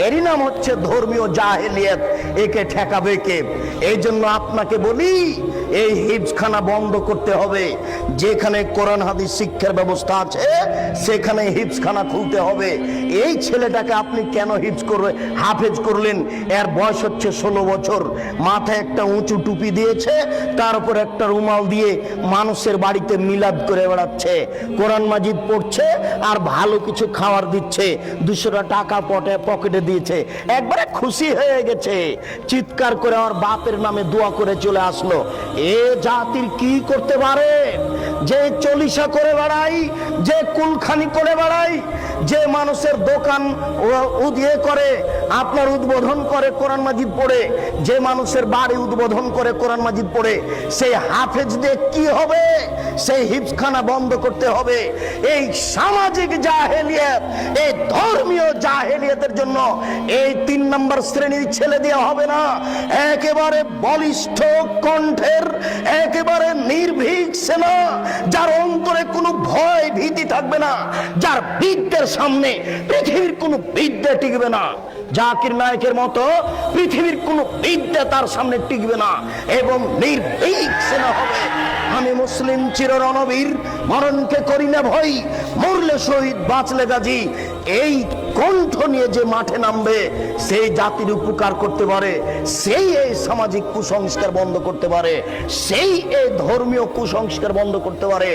এরই নাম হচ্ছে ধর্মীয় জাহেলিয়াত। একে ঠেকাবে কে? এই জন্য আপনাকে বলি, এই হিফজখানা বন্ধ করতে হবে। যেখানে কোরআন হাদিস শিক্ষার ব্যবস্থা আছে সেখানে হিফজখানা খুলতে হবে। এই ছেলেটাকে আপনি কেন হাফেজ করলেন? এর বয়স হচ্ছে 16 বছর, মাথায় একটা উঁচু টুপি দিয়েছে, তার উপর একটা রুমাল দিয়ে মানুষের বাড়িতে মিলাদ করে বেড়াচ্ছে, কোরআন মাজিদ পড়ছে আর ভালো কিছু খাবার দিচ্ছে, 200 টাকা পকেটে দিয়েছে, একবারে খুশি হয়ে গেছে, চিৎকার করে আমার বাপের নামে দোয়া করে চলে আসলো। এ জাতির কি করতে পারে? যে চলিসা করে বেড়াই, যে কুলখানি করে বেড়াই, যে মানুষের দোকান উদিয়ে করে, আপনার উদ্বোধন করে কোরআন মাজিদ পড়ে, যে মানুষের বাড়ি উদ্বোধন করে কোরআন মাজিদ পড়ে, সেই হাফেজ দিয়ে কি হবে? সেই হিফজখানা বন্ধ করতে হবে। এই সামাজিক জাহেলিয়াত, এই ধর্মীয় জাহেলিয়াতের জন্য এই 3 নম্বর শ্রেণীর ছেলে দেওয়া হবে না। একেবারে বলিষ্ঠ কণ্ঠের, একেবারে নির্ভীক সেনা, যার অন্তরে কোনো ভয় ভীতি থাকবে না, যার বিদ্যের সামনে পৃথিবীর কোনো বিদ্যা টিকবে না। জাকির নায়েকের মতো পৃথিবীর কোনো বিদ্যা তার সামনে টিকবে না, এবং নির্ভীক সেনা হবে। আমি মুসলিম চির রণবীর, মরণকে করি না ভয়, মরলে শহীদ বাঁচলে গাজী। এই কণ্ঠ নিয়ে যে মাঠে নামবে, সেই জাতির উপকার করতে পারে, সেই এই সামাজিক কুসংস্কার বন্ধ করতে পারে, সেই এই ধর্মীয় কুসংস্কার বন্ধ করতে পারে।